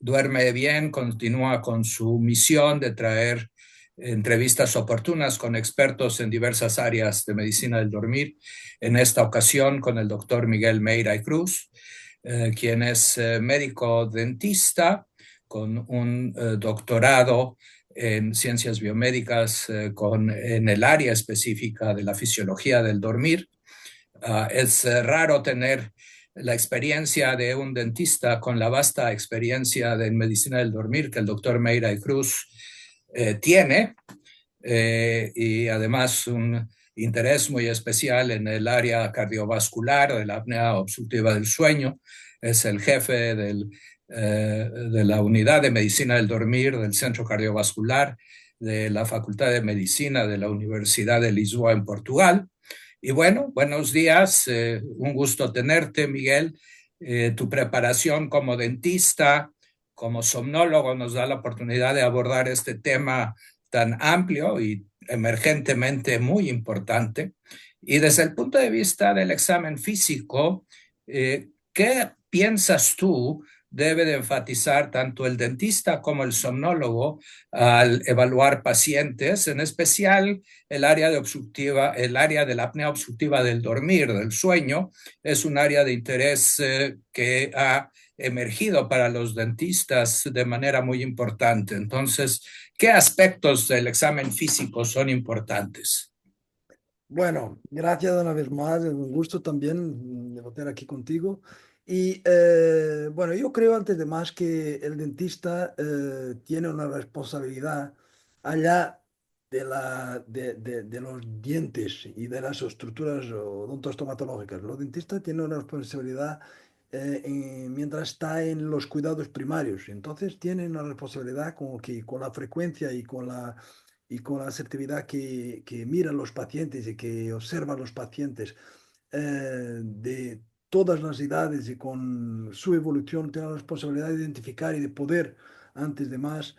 duerme bien, continúa con su misión de traer entrevistas oportunas con expertos en diversas áreas de medicina del dormir, en esta ocasión con el doctor Miguel Meira y Cruz, quien es médico dentista con un doctorado en ciencias biomédicas en el área específica de la fisiología del dormir. Es raro tener la experiencia de un dentista con la vasta experiencia de medicina del dormir que el doctor Meira y Cruz tiene, y además un interés muy especial en el área cardiovascular de la apnea obstructiva del sueño. Es el jefe de la unidad de medicina del dormir del Centro Cardiovascular de la Facultad de Medicina de la Universidad de Lisboa en Portugal. Y bueno, buenos días, un gusto tenerte, Miguel. Tu preparación como dentista, como somnólogo, nos da la oportunidad de abordar este tema tan amplio y emergentemente muy importante. Y desde el punto de vista del examen físico, ¿qué piensas tú debe de enfatizar tanto el dentista como el somnólogo al evaluar pacientes, en especial el área de la apnea obstructiva del dormir, del sueño, es un área de interés que ha emergido para los dentistas de manera muy importante. Entonces, ¿qué aspectos del examen físico son importantes? Bueno, gracias una vez más, es un gusto también debatir aquí contigo. Y bueno, yo creo antes de más que el dentista tiene una responsabilidad allá de los dientes y de las estructuras odontoestomatológicas. Los dentistas tienen una responsabilidad mientras está en los cuidados primarios. Entonces tienen una responsabilidad como que con la frecuencia y con la asertividad que miran los pacientes y que observan los pacientes de todas las edades y con su evolución, tienen la responsabilidad de identificar y de poder, antes de más,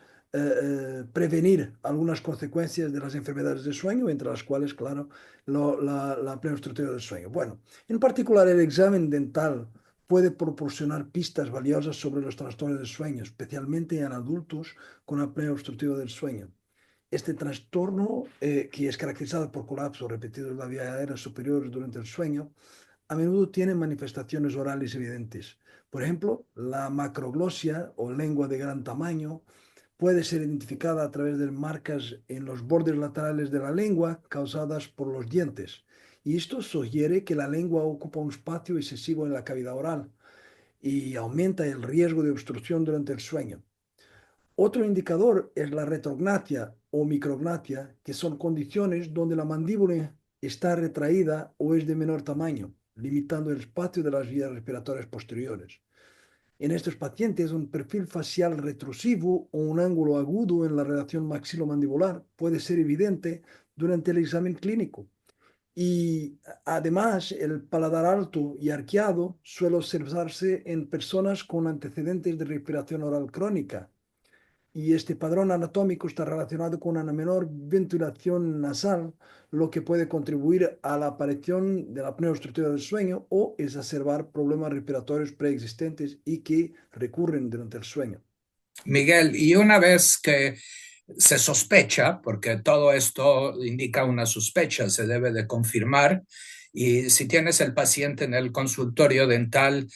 prevenir algunas consecuencias de las enfermedades del sueño, entre las cuales, claro, la apnea obstructiva del sueño. Bueno, en particular el examen dental puede proporcionar pistas valiosas sobre los trastornos del sueño, especialmente en adultos con apnea obstructiva del sueño. Este trastorno, que es caracterizado por colapsos repetidos de la vía aérea superior durante el sueño, a menudo tiene manifestaciones orales evidentes. Por ejemplo, la macroglosia o lengua de gran tamaño puede ser identificada a través de marcas en los bordes laterales de la lengua causadas por los dientes. Y esto sugiere que la lengua ocupa un espacio excesivo en la cavidad oral y aumenta el riesgo de obstrucción durante el sueño. Otro indicador es la retrognatia o micrognatia, que son condiciones donde la mandíbula está retraída o es de menor tamaño, limitando el espacio de las vías respiratorias posteriores. En estos pacientes, un perfil facial retrusivo o un ángulo agudo en la relación maxilomandibular puede ser evidente durante el examen clínico. Y además, el paladar alto y arqueado suele observarse en personas con antecedentes de respiración oral crónica, y este padrón anatómico está relacionado con una menor ventilación nasal, lo que puede contribuir a la aparición de la apnea obstructiva del sueño o exacerbar problemas respiratorios preexistentes y que recurren durante el sueño. Miguel, y una vez que se sospecha, porque todo esto indica una sospecha, se debe de confirmar, y si tienes el paciente en el consultorio dental,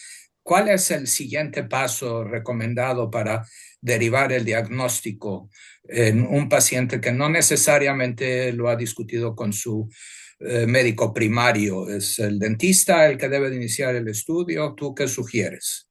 ¿cuál es el siguiente paso recomendado para derivar el diagnóstico en un paciente que no necesariamente lo ha discutido con su médico primario? ¿Es el dentista el que debe de iniciar el estudio? ¿Tú qué sugieres?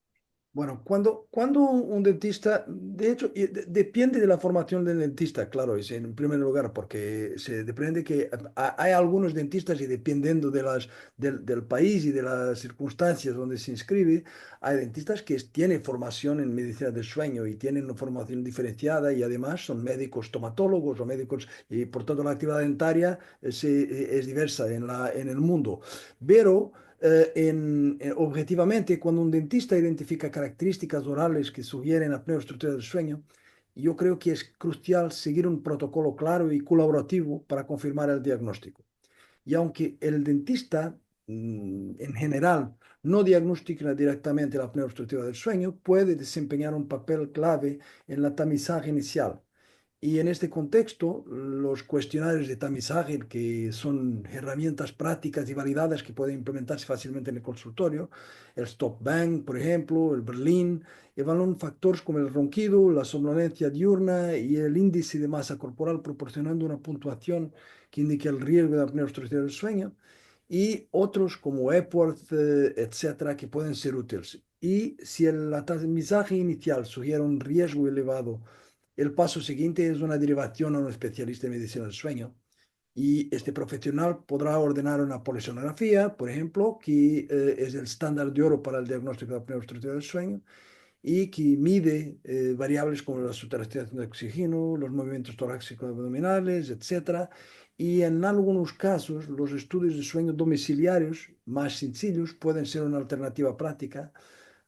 Bueno, cuando un dentista, de hecho, depende de la formación del dentista, claro, es en primer lugar, porque se depende que hay algunos dentistas y dependiendo del país y de las circunstancias donde se inscribe, hay dentistas que tienen formación en medicina del sueño y tienen una formación diferenciada y además son médicos estomatólogos o médicos y por tanto la actividad dentaria es diversa en el mundo. Pero objetivamente, cuando un dentista identifica características orales que sugieren apnea obstructiva del sueño, yo creo que es crucial seguir un protocolo claro y colaborativo para confirmar el diagnóstico. Y aunque el dentista en general no diagnostica directamente la apnea obstructiva del sueño, puede desempeñar un papel clave en la tamizaje inicial. Y en este contexto, los cuestionarios de tamizaje, que son herramientas prácticas y validadas que pueden implementarse fácilmente en el consultorio, el Stop Bang, por ejemplo, el Berlin, evalúan factores como el ronquido, la somnolencia diurna y el índice de masa corporal, proporcionando una puntuación que indique el riesgo de apnea obstructiva del sueño, y otros como Epworth, etcétera, que pueden ser útiles. Y si el tamizaje inicial sugiere un riesgo elevado, el paso siguiente es una derivación a un especialista en medicina del sueño. Y este profesional podrá ordenar una polisonografía, por ejemplo, que es el estándar de oro para el diagnóstico de apnea obstructiva del sueño y que mide variables como la saturación de oxígeno, los movimientos torácicos abdominales, etcétera. Y en algunos casos, los estudios de sueño domiciliarios más sencillos pueden ser una alternativa práctica.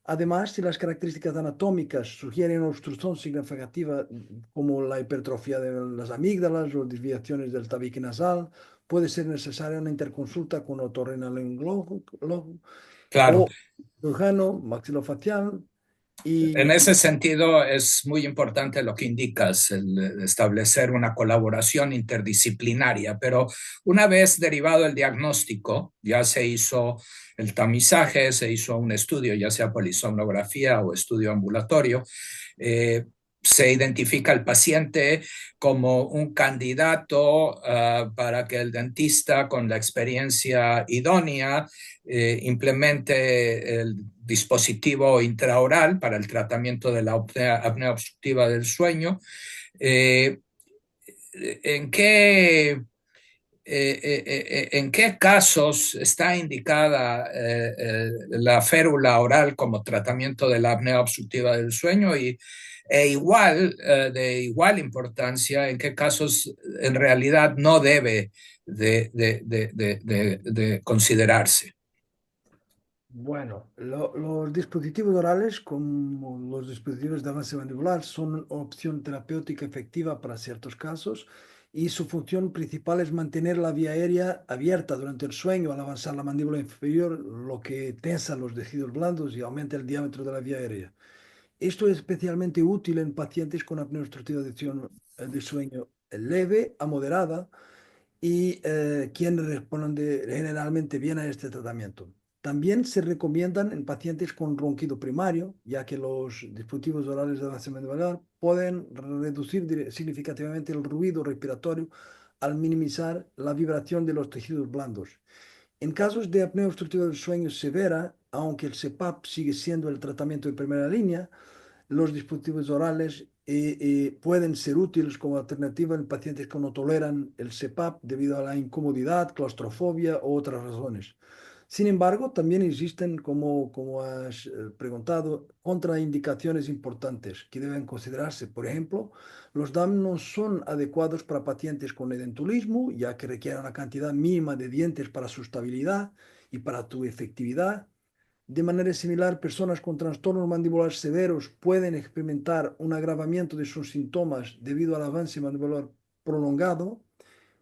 Además, si las características anatómicas sugieren una obstrucción significativa como la hipertrofia de las amígdalas o desviaciones del tabique nasal, puede ser necesaria una interconsulta con otorrinolaringólogo Claro. o cirujano maxilofacial En y ese sentido, es muy importante lo que indicas, el establecer una colaboración interdisciplinaria, pero una vez derivado el diagnóstico, ya se hizo el tamizaje, se hizo un estudio, ya sea polisomnografía o estudio ambulatorio, se identifica al paciente como un candidato para que el dentista con la experiencia idónea implemente el dispositivo intraoral para el tratamiento de la apnea obstructiva del sueño. Eh, ¿En qué ¿En qué casos está indicada la férula oral como tratamiento de la apnea obstructiva del sueño? De igual importancia, ¿en qué casos en realidad no debe de considerarse? bueno, los dispositivos orales, como los dispositivos de avance mandibular, son una opción terapéutica efectiva para ciertos casos y su función principal es mantener la vía aérea abierta durante el sueño al avanzar la mandíbula inferior, lo que tensa los tejidos blandos y aumenta el diámetro de la vía aérea. Esto es especialmente útil en pacientes con apnea obstructiva de sueño leve a moderada y quienes responden generalmente bien a este tratamiento. También se recomiendan en pacientes con ronquido primario, ya que los dispositivos orales de avance mandibular pueden reducir significativamente el ruido respiratorio al minimizar la vibración de los tejidos blandos. En casos de apnea obstructiva del sueño severa, aunque el CPAP sigue siendo el tratamiento de primera línea, los dispositivos orales pueden ser útiles como alternativa en pacientes que no toleran el CPAP debido a la incomodidad, claustrofobia u otras razones. Sin embargo, también existen, como has preguntado, contraindicaciones importantes que deben considerarse. Por ejemplo, los DAM no son adecuados para pacientes con edentulismo, ya que requieren una cantidad mínima de dientes para su estabilidad y para su efectividad. De manera similar, personas con trastornos mandibulares severos pueden experimentar un agravamiento de sus síntomas debido al avance mandibular prolongado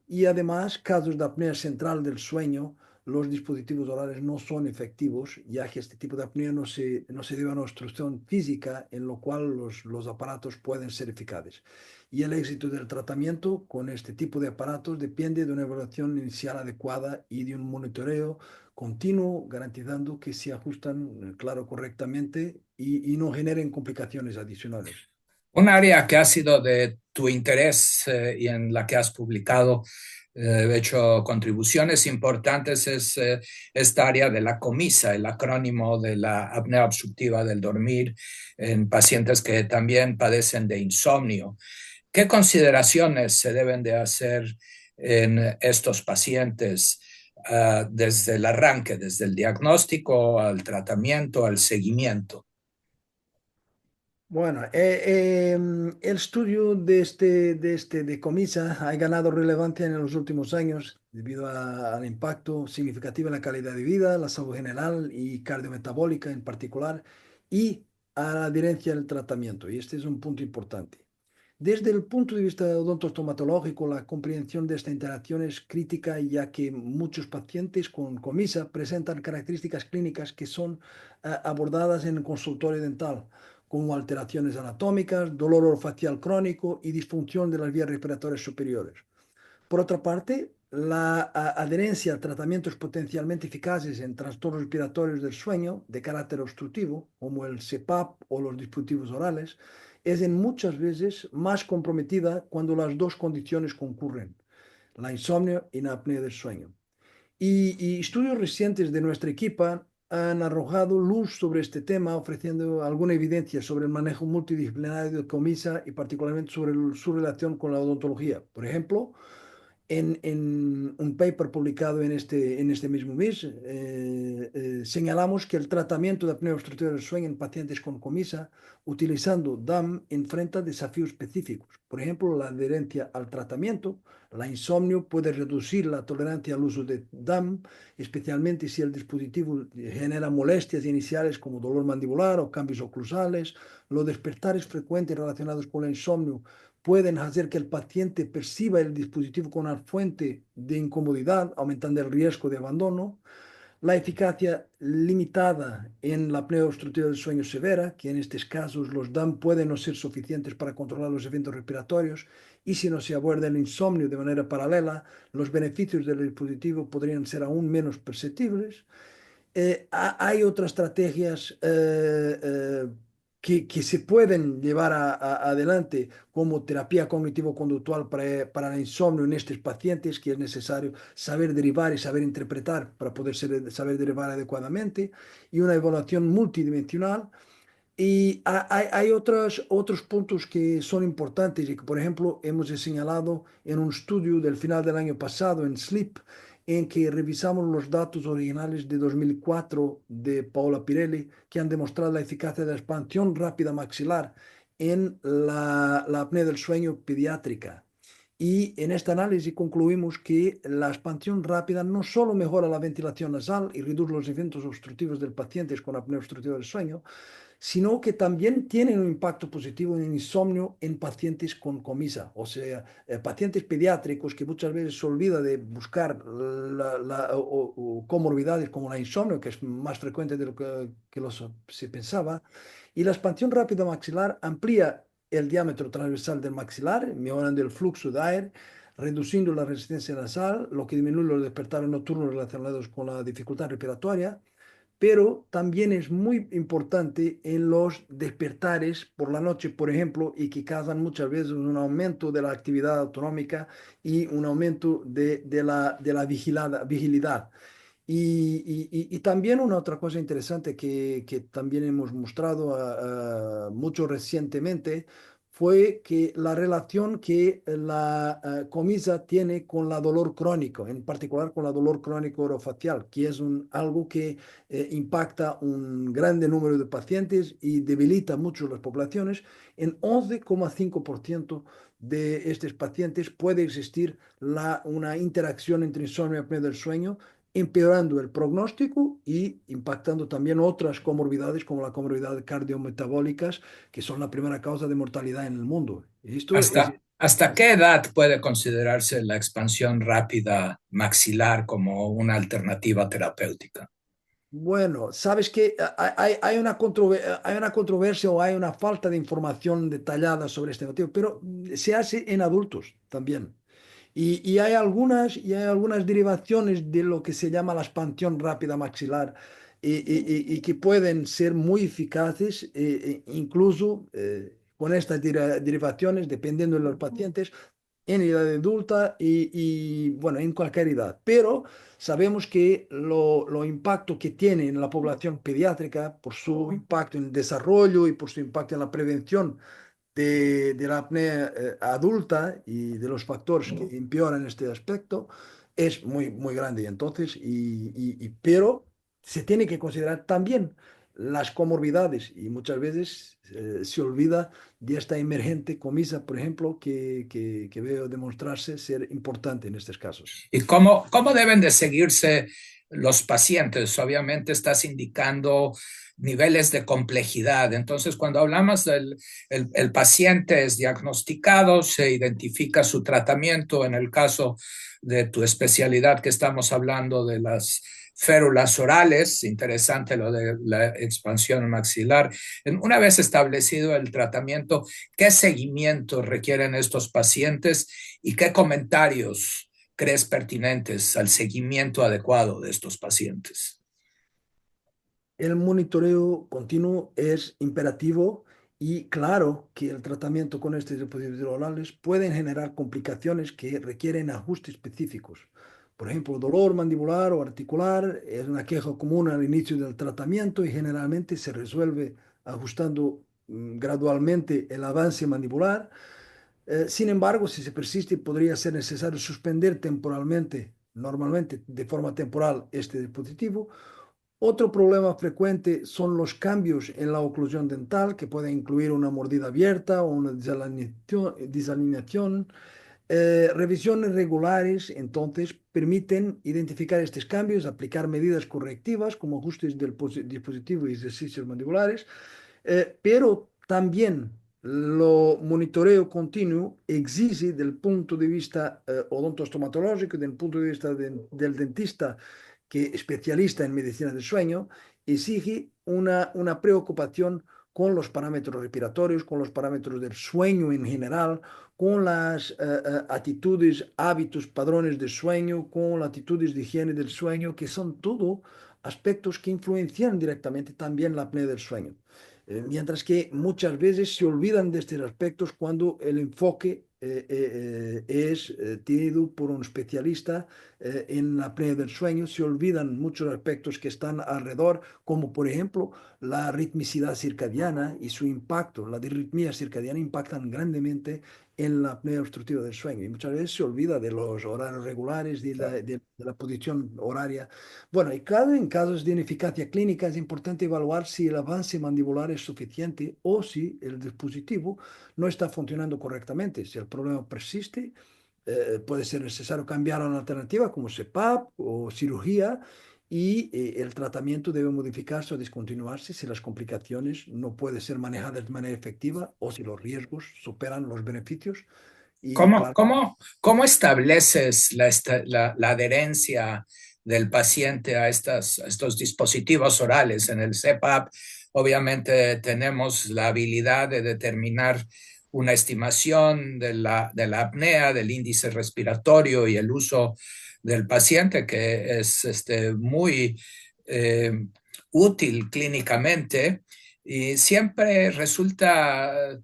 y además casos de apnea central del sueño. Los dispositivos orales no son efectivos, ya que este tipo de apnea no se debe a una obstrucción física, en lo cual los aparatos pueden ser eficaces. Y el éxito del tratamiento con este tipo de aparatos depende de una evaluación inicial adecuada y de un monitoreo continuo, garantizando que se ajustan, claro, correctamente y no generen complicaciones adicionales. Un área que ha sido de tu interés y en la que has publicado, hecho contribuciones importantes, es esta área de la COMISA, el acrónimo de la apnea obstructiva del dormir en pacientes que también padecen de insomnio. ¿Qué consideraciones se deben de hacer en estos pacientes desde el arranque, desde el diagnóstico al tratamiento, al seguimiento? Bueno, el estudio de Comisa ha ganado relevancia en los últimos años debido al impacto significativo en la calidad de vida, la salud general y cardiometabólica en particular, y a la adherencia al tratamiento. Y este es un punto importante. Desde el punto de vista odontostomatológico, la comprensión de esta interacción es crítica, ya que muchos pacientes con comisa presentan características clínicas que son abordadas en el consultorio dental, como alteraciones anatómicas, dolor orofacial crónico y disfunción de las vías respiratorias superiores. Por otra parte, la adherencia a tratamientos potencialmente eficaces en trastornos respiratorios del sueño de carácter obstructivo, como el CPAP o los dispositivos orales, es en muchas veces más comprometida cuando las dos condiciones concurren, la insomnio y la apnea del sueño. Y estudios recientes de nuestra equipa han arrojado luz sobre este tema, ofreciendo alguna evidencia sobre el manejo multidisciplinario de comisa y particularmente sobre su relación con la odontología. Por ejemplo, en un paper publicado en este mismo mes, señalamos que el tratamiento de apnea obstructiva del sueño en pacientes con comisa utilizando DAM enfrenta desafíos específicos. Por ejemplo, la adherencia al tratamiento, la insomnio puede reducir la tolerancia al uso de DAM, especialmente si el dispositivo genera molestias iniciales como dolor mandibular o cambios oclusales. Los despertares frecuentes relacionados con el insomnio pueden hacer que el paciente perciba el dispositivo como una fuente de incomodidad, aumentando el riesgo de abandono. La eficacia limitada en la apnea obstructiva del sueño severa, que en estos casos los DAM pueden no ser suficientes para controlar los eventos respiratorios, y si no se aborda el insomnio de manera paralela, los beneficios del dispositivo podrían ser aún menos perceptibles. Hay otras estrategias que se pueden llevar adelante como terapia cognitivo-conductual para el insomnio en estos pacientes, que es necesario saber derivar y saber interpretar para poder saber derivar adecuadamente, y una evaluación multidimensional. Y hay otros puntos que son importantes y que, por ejemplo, hemos señalado en un estudio del final del año pasado en SLEEP, en que revisamos los datos originales de 2004 de Paola Pirelli, que han demostrado la eficacia de la expansión rápida maxilar en la apnea del sueño pediátrica. Y en este análisis concluimos que la expansión rápida no solo mejora la ventilación nasal y reduce los eventos obstructivos del paciente con apnea obstructiva del sueño, sino que también tienen un impacto positivo en el insomnio en pacientes con comisa, o sea, pacientes pediátricos que muchas veces se olvida de buscar o comorbidades como la insomnio, que es más frecuente de lo que se pensaba, y la expansión rápida maxilar amplía el diámetro transversal del maxilar, mejorando el flujo de aire, reduciendo la resistencia nasal, lo que disminuye los despertares nocturnos relacionados con la dificultad respiratoria, pero también es muy importante en los despertares por la noche, por ejemplo, y que causan muchas veces un aumento de la actividad autonómica y un aumento de la vigilidad. Y también una otra cosa interesante que también hemos mostrado mucho recientemente fue que la relación que la comisa tiene con la dolor crónico, en particular con la dolor crónico orofacial, que es algo que impacta un grande número de pacientes y debilita mucho las poblaciones. En 11,5% de estos pacientes puede existir una interacción entre insomnio y apnea del sueño, empeorando el pronóstico y impactando también otras comorbidades como la comorbidad cardiometabólicas, que son la primera causa de mortalidad en el mundo. Esto es. ¿Hasta qué edad puede considerarse la expansión rápida maxilar como una alternativa terapéutica? Bueno, sabes que hay una controversia o hay una falta de información detallada sobre este motivo, pero se hace en adultos también. Y hay algunas derivaciones de lo que se llama la expansión rápida maxilar y que pueden ser muy eficaces, incluso con estas derivaciones, dependiendo de los pacientes, en edad adulta bueno, en cualquier edad. Pero sabemos que lo impacto que tiene en la población pediátrica por su impacto en el desarrollo y por su impacto en la prevención de la apnea adulta y de los factores que empeoran este aspecto es muy grande. Entonces, pero se tiene que considerar también las comorbidades y muchas veces se olvida de esta emergente comisa, por ejemplo, que veo demostrarse ser importante en estos casos. ¿Y cómo deben de seguirse los pacientes? Obviamente estás indicando niveles de complejidad. Entonces, cuando hablamos del el paciente es diagnosticado, se identifica su tratamiento. En el caso de tu especialidad que estamos hablando de las férulas orales, interesante lo de la expansión maxilar. Una vez establecido el tratamiento, ¿qué seguimiento requieren estos pacientes y qué comentarios crees pertinentes al seguimiento adecuado de estos pacientes? El monitoreo continuo es imperativo y claro que el tratamiento con estos dispositivos orales pueden generar complicaciones que requieren ajustes específicos. Por ejemplo, dolor mandibular o articular es una queja común al inicio del tratamiento y generalmente se resuelve ajustando gradualmente el avance mandibular. Sin embargo, si se persiste, podría ser necesario suspender temporalmente, normalmente de forma temporal, este dispositivo. Otro problema frecuente son los cambios en la oclusión dental, que pueden incluir una mordida abierta o una desalineación. Revisiones regulares, entonces, permiten identificar estos cambios, aplicar medidas correctivas como ajustes del dispositivo y ejercicios mandibulares, pero también lo monitoreo continuo exige del punto de vista odontostomatológico, del punto de vista del dentista que especialista en medicina del sueño, exige una preocupación con los parámetros respiratorios, con los parámetros del sueño en general, con las actitudes, hábitos, padrones de sueño, con las actitudes de higiene del sueño, que son todo aspectos que influencian directamente también la apnea del sueño. Mientras que muchas veces se olvidan de estos aspectos cuando el enfoque es tenido por un especialista en la apnea del sueño, se olvidan muchos aspectos que están alrededor, como por ejemplo la ritmicidad circadiana y su impacto. La disritmia circadiana impactan grandemente en la apnea obstructiva del sueño y muchas veces se olvida de los horarios regulares, de la posición horaria. Bueno, y claro, en casos de ineficacia clínica es importante evaluar si el avance mandibular es suficiente o si el dispositivo no está funcionando correctamente. Si el problema persiste, puede ser necesario cambiar a una alternativa como CPAP o cirugía y el tratamiento debe modificarse o discontinuarse si las complicaciones no pueden ser manejadas de manera efectiva o si los riesgos superan los beneficios. Y ¿Cómo, claro, cómo estableces la adherencia del paciente a a estos dispositivos orales? En el CPAP, obviamente, tenemos la habilidad de determinar una estimación de de la apnea, del índice respiratorio y el uso del paciente, que es muy eh, útil clínicamente y siempre resulta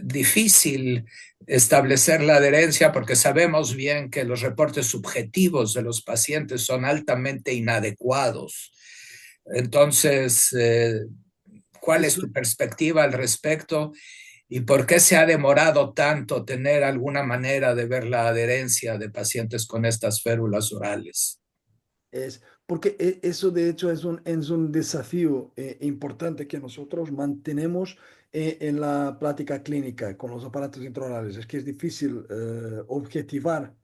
difícil establecer la adherencia porque sabemos bien que los reportes subjetivos de los pacientes son altamente inadecuados. Entonces, ¿cuál es eso tu perspectiva al respecto y por qué se ha demorado tanto tener alguna manera de ver la adherencia de pacientes con estas férulas orales? es, porque eso de hecho es un desafío importante que nosotros mantenemos en la práctica clínica con los aparatos intraorales. Es que es difícil objetivar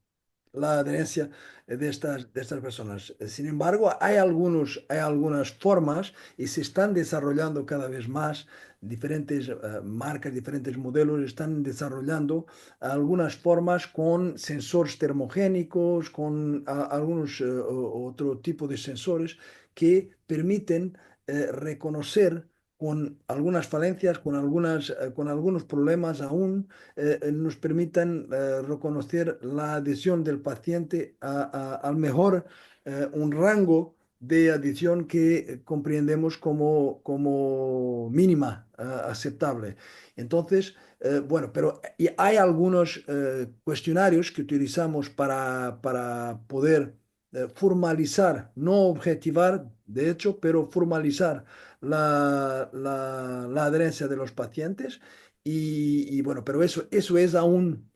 la adherencia de estas personas. Sin embargo, hay algunas formas y se están desarrollando cada vez más diferentes marcas, diferentes modelos, están desarrollando algunas formas con sensores termogénicos, con algunos otro tipo de sensores que permiten reconocer con algunas falencias, con algunos problemas aún, nos permitan reconocer la adhesión del paciente al mejor un rango de adición que comprendemos como mínima aceptable. Entonces, bueno, pero y hay algunos cuestionarios que utilizamos para poder formalizar, no objetivar, de hecho, pero formalizar la adherencia de los pacientes. Y bueno, pero eso es aún,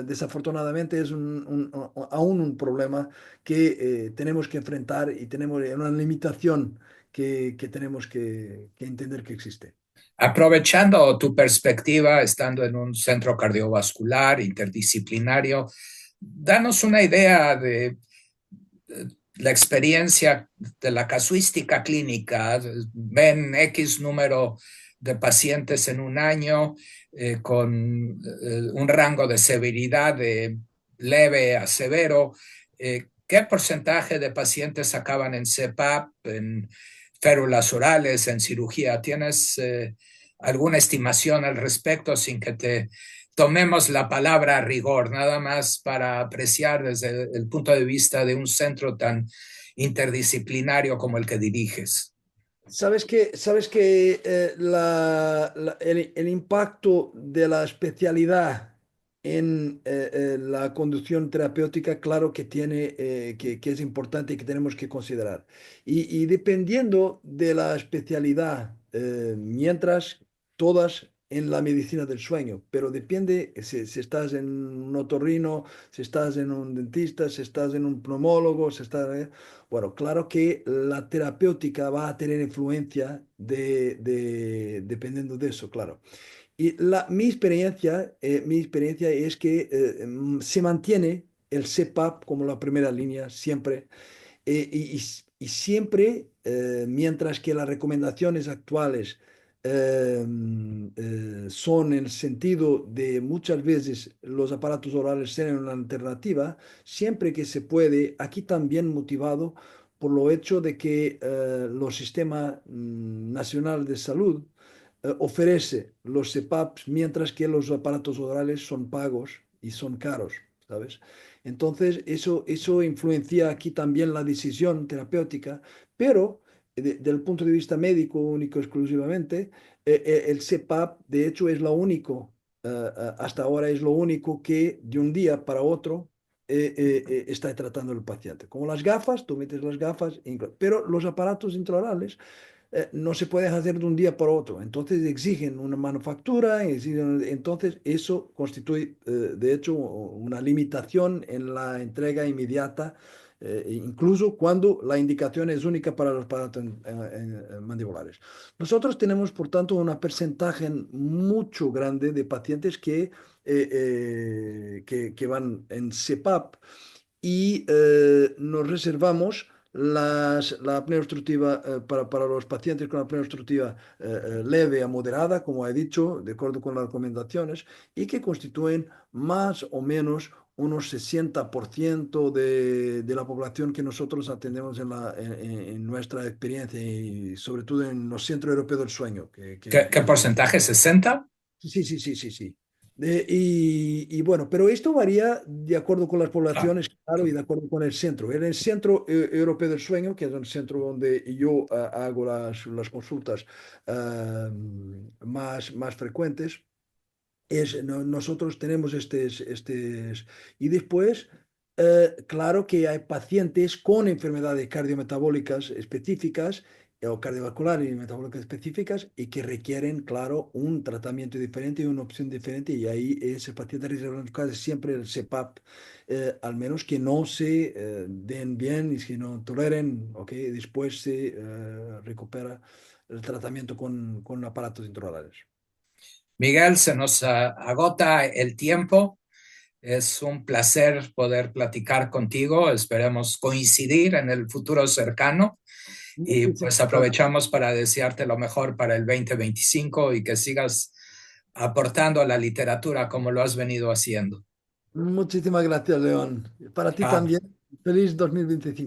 desafortunadamente, es aún un problema que tenemos que enfrentar y tenemos una limitación que tenemos que entender que existe. Aprovechando tu perspectiva, estando en un centro cardiovascular interdisciplinario, danos una idea de la experiencia de la casuística clínica, ven X número de pacientes en un año con un rango de severidad de leve a severo. ¿Qué porcentaje de pacientes acaban en CPAP, en férulas orales, en cirugía? ¿Tienes alguna estimación al respecto sin que te tomemos la palabra a rigor, nada más para apreciar desde el punto de vista de un centro tan interdisciplinario como el que diriges? Sabes que el impacto de la especialidad en la conducción terapéutica, claro que tiene, que es importante y que tenemos que considerar. Y dependiendo de la especialidad, mientras todas en la medicina del sueño, pero depende si estás en un otorrino, si estás en un dentista, si estás en un pneumólogo, si estás... Bueno, claro que la terapéutica va a tener influencia dependiendo de eso, claro. Y mi experiencia es que se mantiene el CPAP como la primera línea siempre y siempre, mientras que las recomendaciones actuales son en el sentido de muchas veces los aparatos orales ser una alternativa, siempre que se puede, aquí también motivado por lo hecho de que los sistemas nacional de salud ofrece los CPAPs mientras que los aparatos orales son pagos y son caros, ¿sabes? Entonces, eso influencia aquí también la decisión terapéutica, pero del punto de vista médico, único exclusivamente, el CPAP, de hecho, es lo único, hasta ahora es lo único que de un día para otro está tratando el paciente. Como las gafas, tú metes las gafas, pero los aparatos intraorales no se puede hacer de un día para otro. Entonces exigen una manufactura, entonces eso constituye, de hecho, una limitación en la entrega inmediata, incluso cuando la indicación es única para los aparatos mandibulares. Nosotros tenemos, por tanto, un porcentaje mucho grande de pacientes que van en CPAP y nos reservamos la apnea obstructiva para los pacientes con apnea obstructiva leve a moderada, como he dicho, de acuerdo con las recomendaciones, y que constituyen más o menos unos 60% de la población que nosotros atendemos en nuestra experiencia y sobre todo en los centros europeos del sueño. ¿Qué porcentaje? ¿60? Sí, sí, sí, sí, sí. Y bueno, pero esto varía de acuerdo con las Ah, poblaciones, claro, y de acuerdo con el centro. En el Centro Europeo del Sueño, que es un centro donde yo hago las consultas más frecuentes, nosotros tenemos y después, claro que hay pacientes con enfermedades cardiometabólicas específicas o cardiovasculares y metabólicas específicas y que requieren, claro, un tratamiento diferente y una opción diferente y ahí ese paciente reserva siempre el CPAP, al menos que no se den bien y que no toleren, ¿ok? Después se recupera el tratamiento con aparatos intraorales. Miguel, se nos agota el tiempo. Es un placer poder platicar contigo. Esperemos coincidir en el futuro cercano y Muchísimas pues gracias. aprovechamos para desearte lo mejor para el 2025 y que sigas aportando a la literatura como lo has venido haciendo. Muchísimas gracias, León. Para ti Chao. también. Feliz 2025.